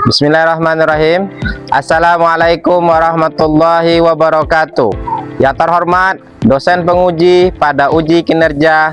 Bismillahirrahmanirrahim. Assalamualaikum warahmatullahi wabarakatuh. Yang terhormat dosen penguji pada uji kinerja.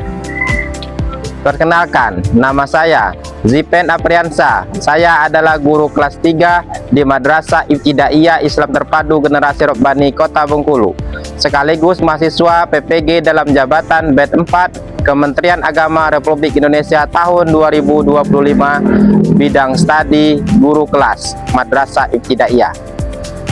Perkenalkan, nama saya Zipen Apriansa. Saya adalah guru kelas 3 di Madrasah Ibtidaiyah Islam Terpadu Generasi Robbani Kota Bengkulu, sekaligus mahasiswa PPG dalam jabatan BED 4 Kementerian Agama Republik Indonesia tahun 2025, bidang studi guru kelas Madrasah Ibtidaiyah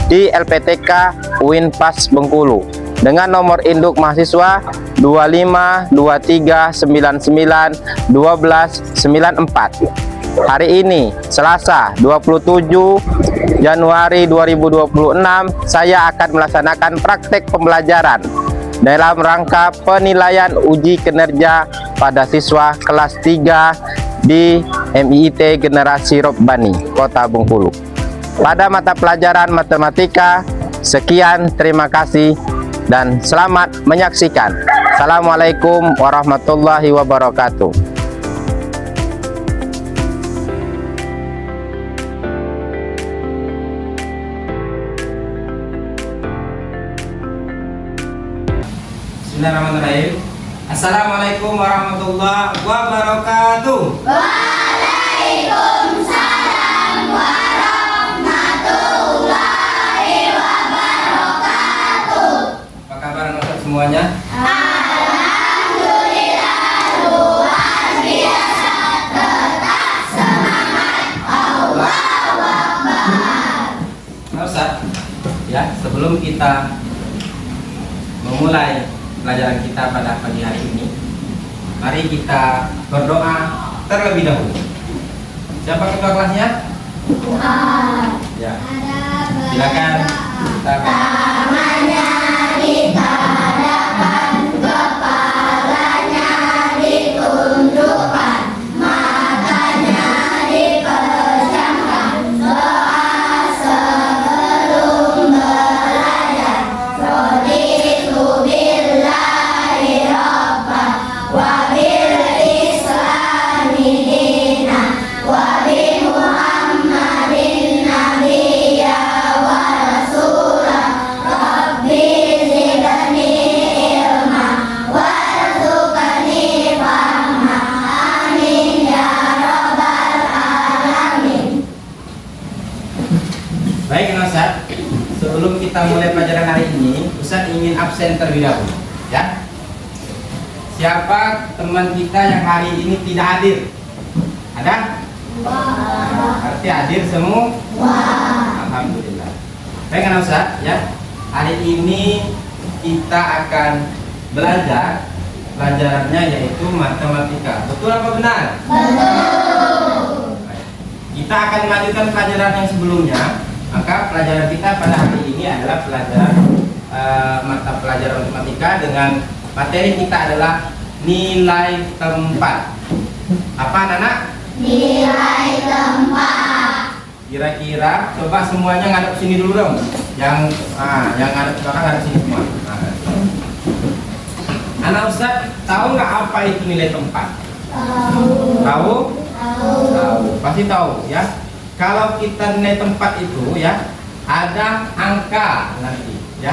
di LPTK UIN PAS Bengkulu dengan nomor induk mahasiswa 2523991294. Hari ini Selasa 27 Januari 2026, saya akan melaksanakan praktek pembelajaran dalam rangka penilaian uji kinerja pada siswa kelas 3 di MIIT Generasi Robbani Kota Bengkulu pada mata pelajaran matematika. Sekian, terima kasih dan selamat menyaksikan. Assalamualaikum warahmatullahi wabarakatuh. Bismillahirrahmanirrahim. Assalamualaikum warahmatullahi wabarakatuh. Waalaikumsalam warahmatullahi wabarakatuh. Apa kabar anak-anak semuanya? Alhamdulillah, luar biasa, tetap semangat. Allahu Akbar. Nah, Ustaz, ya, sebelum kita memulai pelajaran kita pada pagi hari ini, mari kita berdoa terlebih dahulu. Siapa ketua kelasnya? Ya, silakan. Kita Tangannya ditadahkan, kepalanya ditundukkan, matanya dipejamkan. Doa sebelum belajar. Raditu billahi rabban wa bil islami dina wa bi Muhammadin nabiyya wa rasulah. Rabbi zidni ilma warzuqni fahma. Amin ya rabbal alamin. baik, Ustaz. Sebelum kita mulai pelajaran hari ini, Ustaz ingin absen terlebih dahulu. Ya. Siapa teman kita yang hari ini tidak hadir? Ada? Berarti hadir semua? Alhamdulillah. Baik, Ustaz, ya. Hari ini kita akan belajar pelajarannya yaitu matematika. Betul apa benar? Baik. Kita akan melanjutkan pelajaran yang sebelumnya. Maka pelajaran kita pada hari ini adalah pelajaran mata pelajaran matematika dengan materi kita adalah nilai tempat. Apa anak-anak? Nilai tempat. Kira-kira coba semuanya ngadep sini dulu dong. Yang ngadep belakang ngadep sini semua. Anak Ustaz, tahu nggak apa itu nilai tempat? Tahu? Tahu. Pasti tahu ya. Kalau kita nilai tempat itu ya ada angka nanti ya,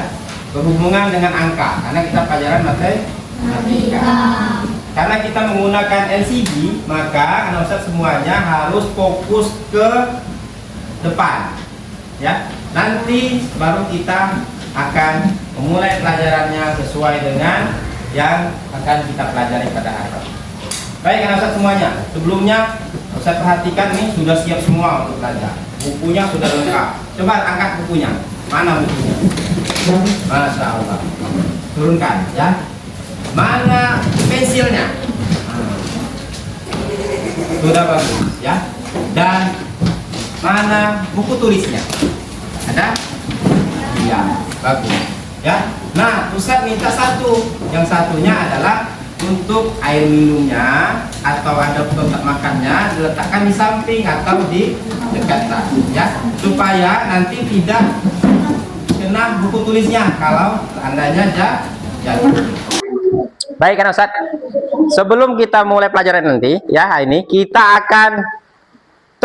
berhubungan dengan angka karena kita pelajaran matematika. Karena kita menggunakan LCD, maka anak Ustaz semuanya harus fokus ke depan ya. Nanti baru kita akan memulai pelajarannya sesuai dengan yang akan kita pelajari pada hari ini. Baik, anak Ustaz semuanya, sebelumnya Ustaz perhatikan nih sudah siap semua untuk belajar. Bukunya sudah lengkap. Coba angkat bukunya. Mana bukunya? Masya Allah. Turunkan ya. Mana pensilnya? Sudah bagus ya. Dan mana buku tulisnya? Ada? Iya, bagus ya. Nah, Ustaz minta satu. Yang satunya adalah untuk air minumnya atau ada kotak makannya diletakkan di samping atau di dekat tas ya, supaya nanti tidak kena buku tulisnya kalau seandainya jatuh. Baik kan Ustaz, sebelum kita mulai pelajaran nanti ya, ini kita akan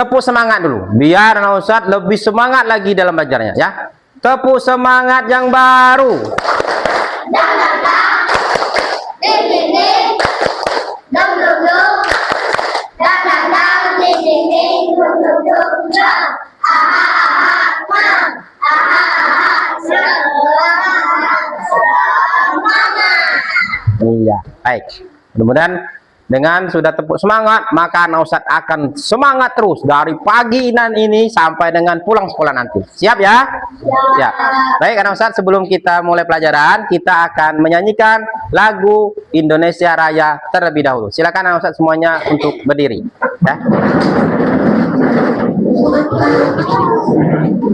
tepuk semangat dulu, biar anak Ustadz lebih semangat lagi dalam belajarnya ya. Tepuk semangat yang baru. Dang dang dang, ding ding ding, dum dum dum, dang dang dang, ding ding ding, dum dum dum, drum. Aha aha, mam. Aha aha, semangat. Iya, baik. Mudah-mudahan dengan sudah tepuk semangat, maka anak Ustadz akan semangat terus dari pagi dan ini sampai dengan pulang sekolah nanti. Siap ya? Siap. Baik anak Ustadz, sebelum kita mulai pelajaran, kita akan menyanyikan lagu Indonesia Raya terlebih dahulu. Silakan anak Ustadz semuanya untuk berdiri. Ya.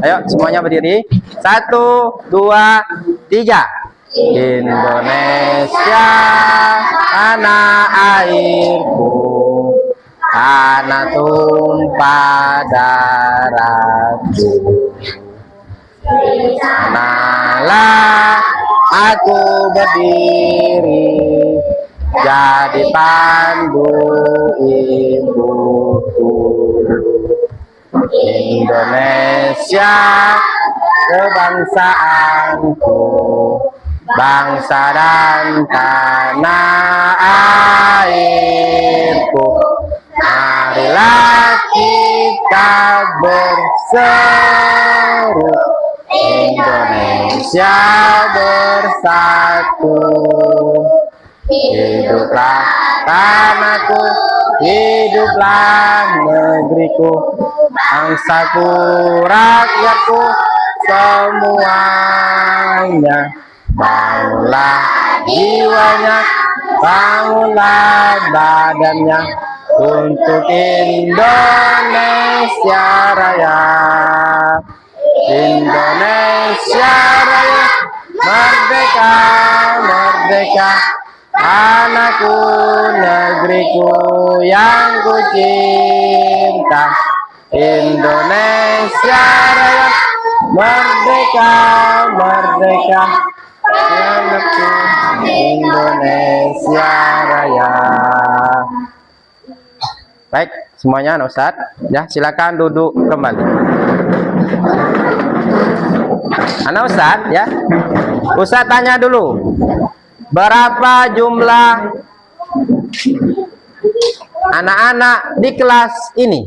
Ayo semuanya berdiri. 1, 2, 3. Indonesia tanah airku, tanah tumpah darahku. Sanalah aku berdiri, jadi pandu ibuku. Indonesia kebangsaanku, bangsa dan tanah airku. Marilah kita berseru, Indonesia bersatu. Hiduplah tanahku, hiduplah negeriku, bangsaku, rakyatku, semuanya. Bangunlah jiwanya, bangunlah badannya untuk Indonesia Raya. Indonesia Raya, merdeka, merdeka, tanahku, negeriku yang ku cinta. Indonesia Raya, merdeka, merdeka, tanahku, Indonesia Raya. Baik, semuanya anak Ustadz, ya silakan duduk kembali. Anak Ustadz, ya, Ustadz tanya dulu, berapa jumlah anak-anak di kelas ini?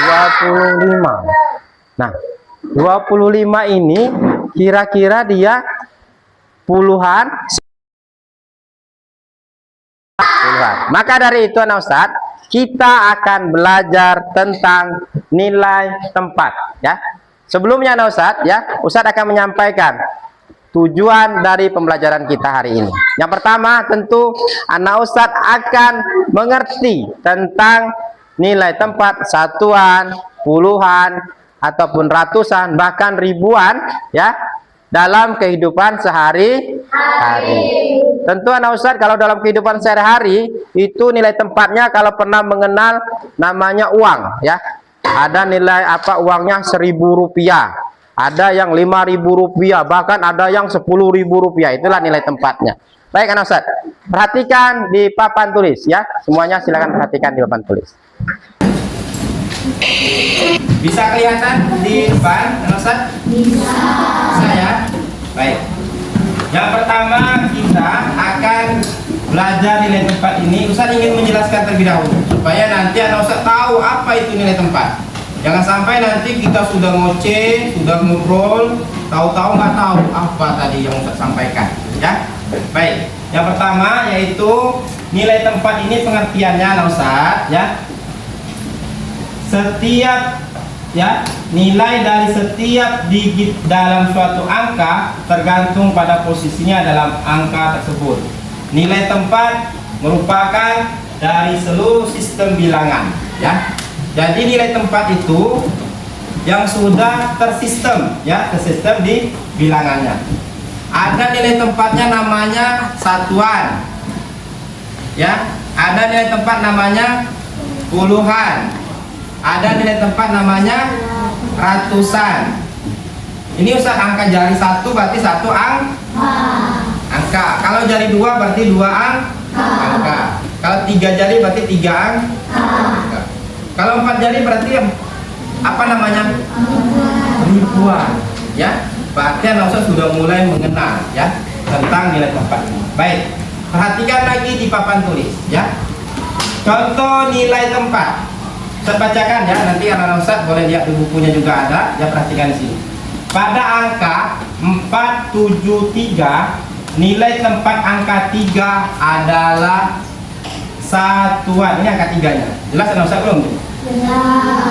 25. Nah, 25 ini kira-kira dia puluhan. Maka dari itu anak Ustadz, kita akan belajar tentang nilai tempat ya. Sebelumnya anak Ustadz ya, Ustadz akan menyampaikan tujuan dari pembelajaran kita hari ini. Yang pertama tentu anak Ustadz akan mengerti tentang nilai tempat satuan, puluhan, ataupun ratusan, bahkan ribuan ya dalam kehidupan sehari-hari. Tentu anak Ustadz kalau dalam kehidupan sehari-hari itu nilai tempatnya kalau pernah mengenal namanya uang ya. Ada nilai apa uangnya 1.000 rupiah, ada yang 5.000 rupiah, bahkan ada yang 10.000 rupiah. Itulah nilai tempatnya. Baik anak Ustadz, perhatikan di papan tulis ya. Semuanya silakan perhatikan di papan tulis. Bisa kelihatan di depan anak Ustadz? Bisa. Saya. Baik. Yang pertama kita akan belajar nilai tempat ini. Ustadz ingin menjelaskan terlebih dahulu supaya nanti anak Ustadz tahu apa itu nilai tempat. Jangan sampai nanti kita sudah ngoceh, sudah ngobrol, tahu-tahu nggak tahu apa tadi yang Ustadz sampaikan. Ya. Baik. Yang pertama yaitu nilai tempat ini pengertiannya anak Ustadz ya. Setiap ya nilai dari setiap digit dalam suatu angka tergantung pada posisinya dalam angka tersebut. Nilai tempat merupakan dari seluruh sistem bilangan ya. Jadi nilai tempat itu yang sudah tersistem ya, tersistem di bilangannya. Ada nilai tempatnya namanya satuan ya, ada nilai tempat namanya puluhan, ada nilai tempat namanya ratusan. Ini Ustaz angka jari satu berarti satu angka. Kalau jari dua berarti dua angka. Kalau tiga jari berarti tiga angka. Kalau 4 jari berarti apa namanya? Ribuan. Ya, berarti anak Ustaz sudah mulai mengenal ya tentang nilai tempat ini. Baik, perhatikan lagi di papan tulis ya. Contoh nilai tempat. Saya bacakan ya, nanti anak Ustaz boleh lihat di bukunya juga ada. Ya, perhatikan di sini. Pada angka 473, nilai tempat angka 3 adalah satuan. Ini angka 3-nya. Jelas anak Ustaz belum?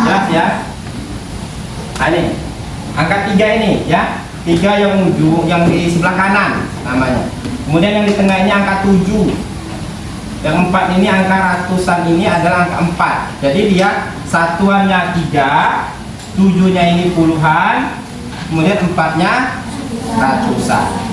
Jelas ya. Nah, ini angka 3 ini ya. 3 yang ujung, yang di sebelah kanan namanya. Kemudian yang di tengah ini angka 7. Yang 4 ini angka ratusan, ini adalah angka 4. Jadi dia satuannya 3, 7-nya ini puluhan, kemudian 4-nya ratusan.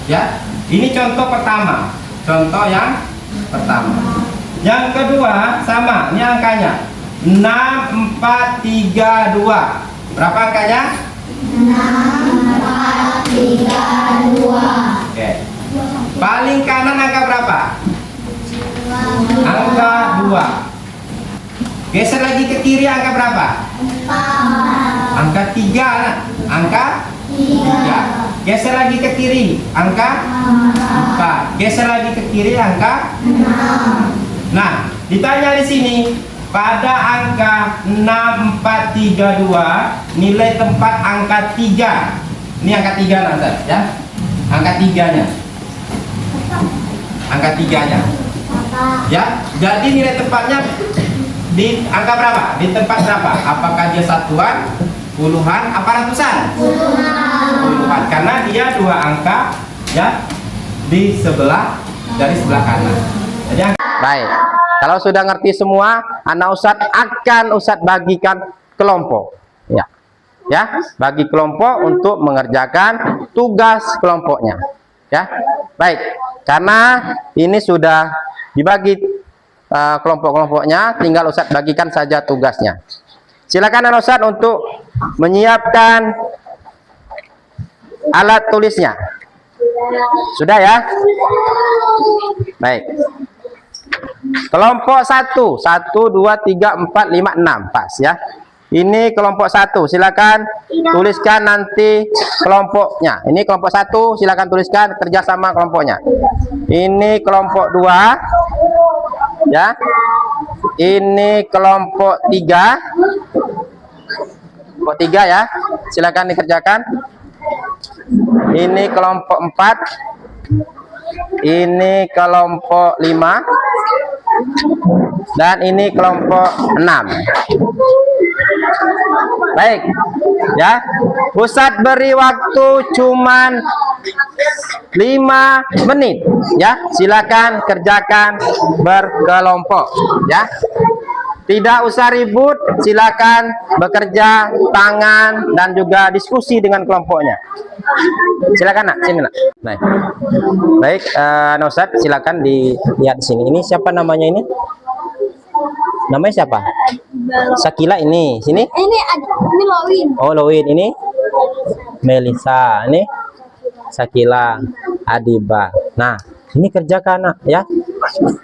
Ya, ini contoh pertama. Contoh yang pertama. Yang kedua sama, ini angkanya 6432. Berapa angkanya? 6432. Oke. Paling kanan angka berapa? Angka 2. Geser lagi ke kiri angka berapa? 4. Angka 3. Angka 3. Geser lagi ke kiri angka 4. Geser lagi ke kiri angka 6. Nah, ditanya di sini, pada angka 6432 nilai tempat angka 3. Ini angka 3 nanti ya. Angka 3-nya. Angka 3-nya. Ya, jadi nilai tempatnya di angka berapa? Di tempat berapa? Apakah dia satuan, puluhan, apa ratusan? Puluhan. Karena dia 2 angka ya di sebelah, dari sebelah kanan. Jadi Baik. Kalau sudah ngerti semua, anak Ustadz akan Ustadz bagikan kelompok. Ya. Ya, bagi kelompok untuk mengerjakan tugas kelompoknya. Ya. Baik. Karena ini sudah dibagi kelompok-kelompoknya, tinggal Ustadz bagikan saja tugasnya. Silakan anak Ustadz untuk menyiapkan alat tulisnya. Sudah ya? Baik. Kelompok 1, 1, 2, 3, 4, 5, 6. Pas ya. Ini kelompok 1, silakan tuliskan nanti kelompoknya. Ini kelompok 1, silakan tuliskan kerjasama kelompoknya. Ini kelompok 2 ya. Ini kelompok 3. Kelompok 3 ya. Silakan dikerjakan. Ini kelompok 4. Ini kelompok 5. Dan ini kelompok 6. Baik ya, Ustadz beri waktu cuman 5 menit ya. Silakan kerjakan berkelompok ya. Tidak usah ribut, silakan bekerja tangan dan juga diskusi dengan kelompoknya. Silakan nak, sini nak. Baik, baik, Ustadz silakan dilihat di sini. Ini siapa namanya ini? Namanya siapa? Sakila ini. Sini? Ini Lowin. Oh, Lowin. Ini Melisa. Ini Sakila, Adiba. Nah, ini kerjakan nak ya.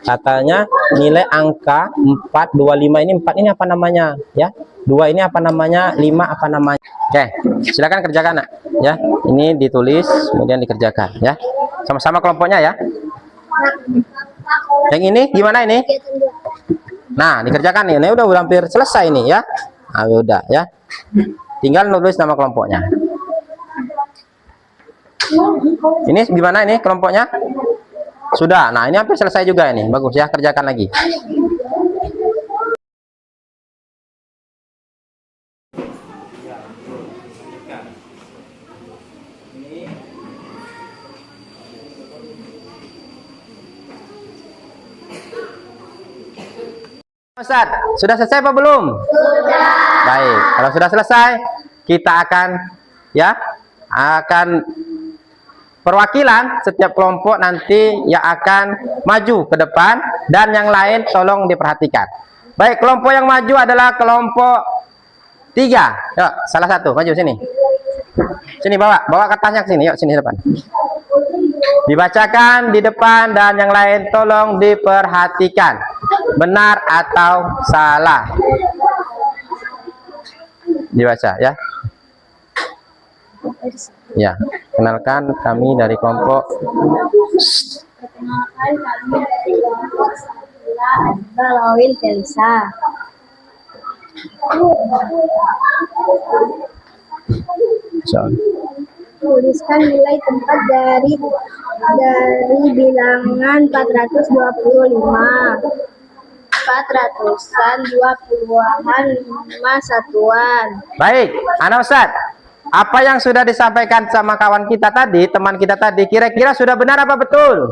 Katanya nilai angka 425 ini 4 ini apa namanya ya? 2 ini apa namanya? 5 apa namanya? Oke, silakan kerjakan nak ya. Ini ditulis kemudian dikerjakan ya. Sama-sama kelompoknya ya. Yang ini gimana ini? Nah, dikerjakan nih. Ini udah hampir selesai nih ya. Nah, udah ya. Tinggal nulis nama kelompoknya. Ini gimana ini kelompoknya? Sudah. Nah, ini hampir selesai juga ini. Bagus ya, kerjakan lagi. Ustaz, sudah selesai apa belum? Sudah. Baik, kalau sudah selesai, kita akan perwakilan setiap kelompok nanti yang akan maju ke depan dan yang lain tolong diperhatikan. Baik, kelompok yang maju adalah kelompok 3. Yuk, salah satu maju sini. Sini bawa kertasnya ke sini. Yuk, sini depan. Dibacakan di depan dan yang lain tolong diperhatikan. benar atau salah? Dibaca ya. Ya, kenalkan kami dari kelompok. Perkenalkan kami dari kelompok 9 Lawil Felisa. Tuliskan nilai tempat dari bilangan 425. 400-an, 20-an, 5 satuan. Baik, anak Ustadz, apa yang sudah disampaikan sama kawan kita tadi, teman kita tadi, kira-kira sudah benar apa betul?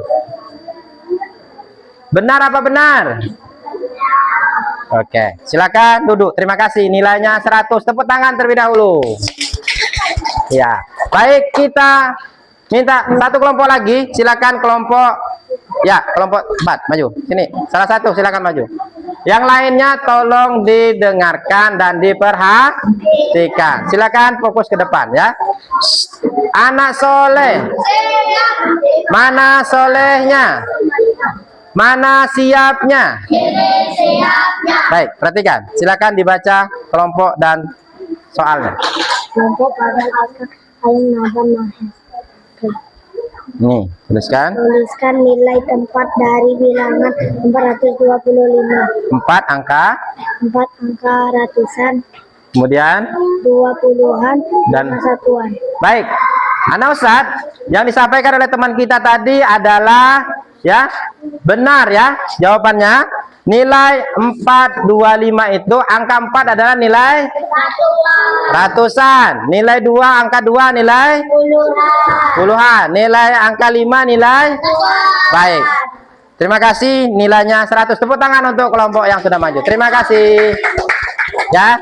Benar apa benar? Oke, silakan duduk. Terima kasih. Nilainya 100. Tepuk tangan terlebih dahulu. Ya, baik, kita minta satu kelompok lagi. Silakan kelompok, ya, kelompok 4 maju. Sini, salah satu silakan maju. Yang lainnya tolong didengarkan dan diperhatikan. Silakan fokus ke depan ya. Anak soleh. Mana solehnya? Mana siapnya? Baik, perhatikan. Silakan dibaca kelompok dan soalnya. Kelompok pada paling nada mahal. Nih, tuliskan. Tuliskan nilai tempat dari bilangan 425. 4 angka. 4 angka ratusan, Kemudian 20-an, dan 5 satuan. baik. Anak Ustadz, yang disampaikan oleh teman kita tadi adalah ya benar ya jawabannya. Nilai 425 itu angka 4 adalah nilai ratusan, nilai 2 angka 2 nilai puluhan, nilai angka 5 nilai. Baik, terima kasih. Nilainya 100. Tepuk tangan untuk kelompok yang sudah maju. Terima kasih ya.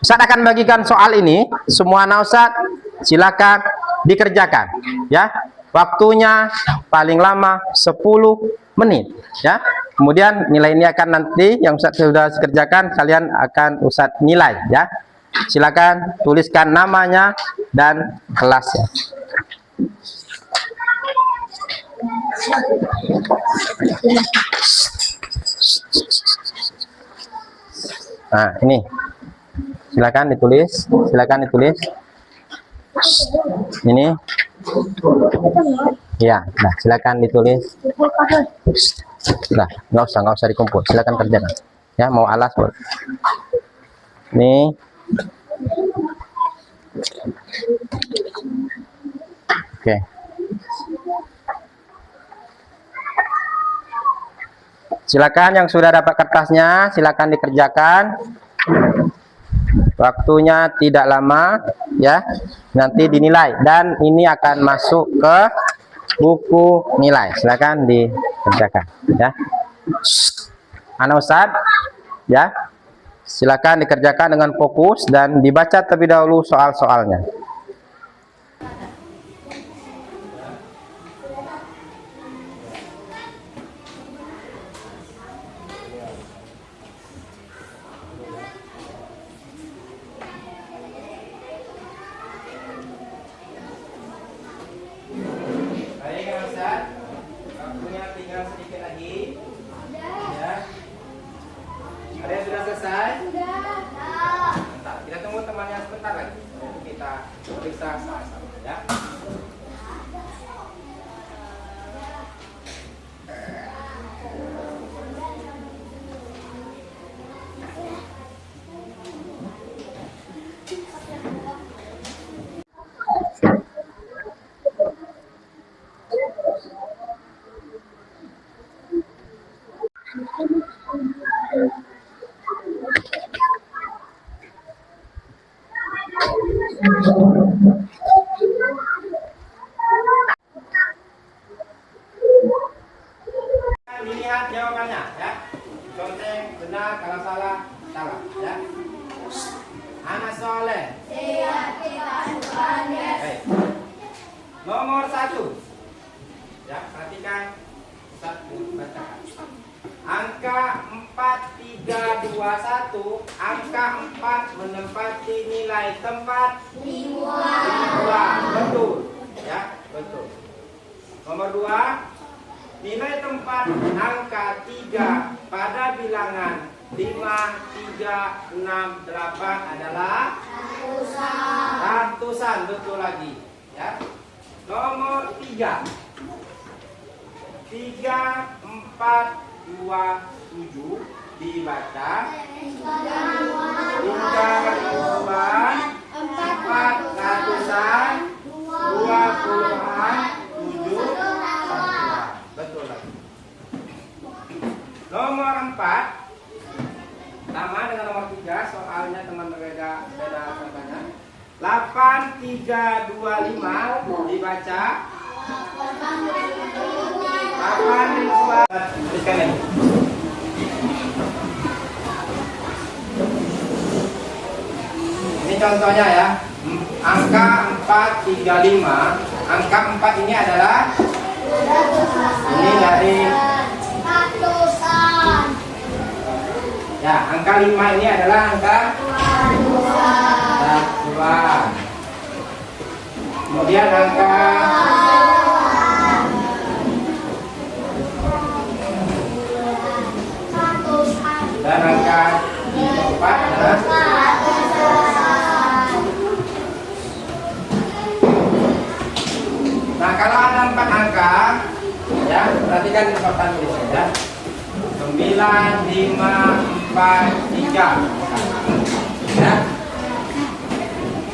Ustadz akan bagikan soal ini. Semua anak Ustadz silakan dikerjakan ya. Waktunya paling lama 10 menit ya. Kemudian nilai ini akan nanti yang Ustadz sudah kerjakan kalian akan Ustadz nilai ya. Silakan tuliskan namanya dan kelasnya. Nah, ini. Silakan ditulis, silakan ditulis. Ini. Ya, nah silakan ditulis. Nah, nggak usah dikumpul. Silakan kerjakan. Ya, mau alas boleh. Nih. Oke. Silakan yang sudah dapat kertasnya, silakan dikerjakan. Waktunya tidak lama ya. Nanti dinilai dan ini akan masuk ke buku nilai. Silakan dikerjakan ya. Anak Ustadz ya. Silakan dikerjakan dengan fokus dan dibaca terlebih dahulu soal-soalnya. Dilihat jawabannya ya. Conteng benar, kalau salah salah ya. Anak soleh. Baik. Nomor 1. Ya, perhatikan. Bacakan. Angka 4321, angka 4 menempati nilai tempat 5. Betul. Ya, betul. Nomor 2. Nilai tempat angka 3 pada bilangan 5, 3, 6, 8 adalah ratusan, betul lagi ya. Nomor 3 3, 4, 2, 7 dibaca 3, 2, 4 ratusan 20-an 7 satuan. Betul lagi. Nomor 4 sama dengan nomor 3, soalnya teman berbeda contohnya. 8, 3, 2, 5 dibaca 8 ribuan. Tuliskan lagi. Ini contohnya ya. Angka 4, 3, 5. Angka 4 ini adalah ini dari ya, angka 5 ini adalah angka satuan. Kemudian angka dan angka 4 adalah nah, kalau ada 4 angka ya, perhatikan di papan tulis ya. 9, 5, 4, 3 ya.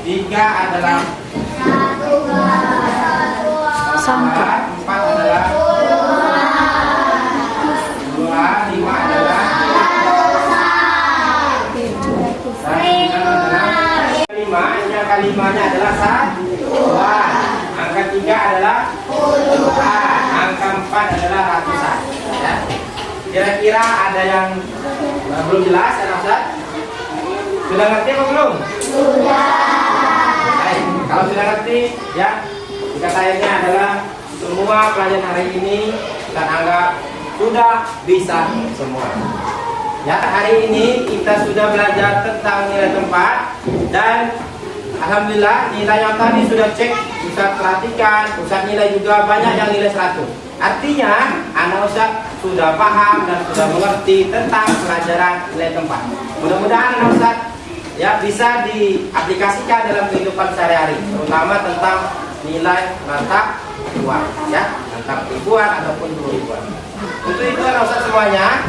3 adalah 4 adalah 2, 5 adalah 5. Ini angka 5-nya adalah satuan. Angka 3 adalah puluhan. Angka 4 adalah ratusan ya. Kira-kira ada yang belum jelas ya, Ustaz? Sudah ngerti apa belum? Sudah. Baik, kalau sudah ngerti ya, katanya adalah semua pelajaran hari ini kita anggap sudah bisa semua. Ya, hari ini kita sudah belajar tentang nilai tempat dan alhamdulillah nilai yang tadi sudah cek, Ustaz perhatikan, Ustaz nilai juga banyak yang nilai 100. Artinya, anak Ustaz sudah paham dan sudah mengerti tentang pelajaran nilai tempat. Mudah-mudahan anak Ustaz ya bisa diaplikasikan dalam kehidupan sehari-hari, terutama tentang nilai mata uang, ya, tentang ribuan ataupun 2 ribuan. Untuk itu anak Ustaz semuanya,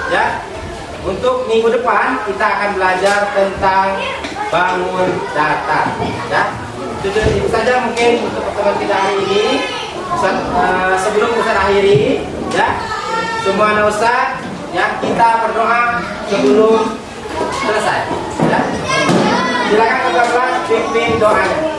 ya, untuk minggu depan kita akan belajar tentang bangun datar, ya. Itu saja mungkin untuk pertemuan kita hari ini. Sebelum Ustaz akhiri ya, semua anak Ustaz ya, kita berdoa sebelum selesai ya. Silakan Ustaz pimpin doanya.